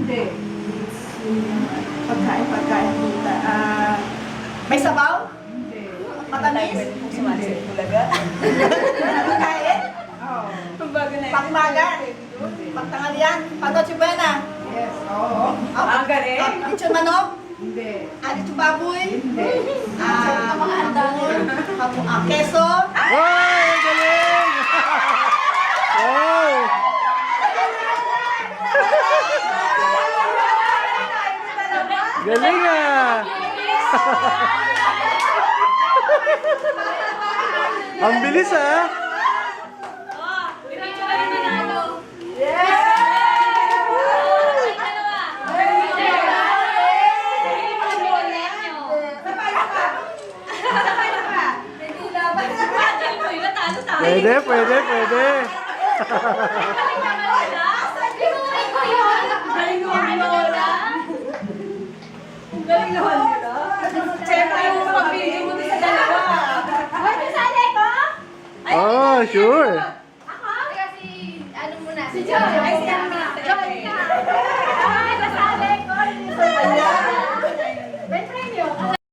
Hindi. Pagkain kita. May sabaw? Hindi. Matamis? Sumasin talaga. Pagkain? Oo. Pangmaga? Pagtanghalian? Panoche buena? Yes, oo. Ang galing. Lechon manok? Hindi. Lechon baboy? Hindi. Keso? Wow! Ang galing! Wow! Galing ah! Ang bilis ah! Pwede, pwede, pwede. Galing naman nila. Siyempre yung pag-video mo din sa dalawa. Oh, sure. Ako? Kasi, ano muna? Si Joe.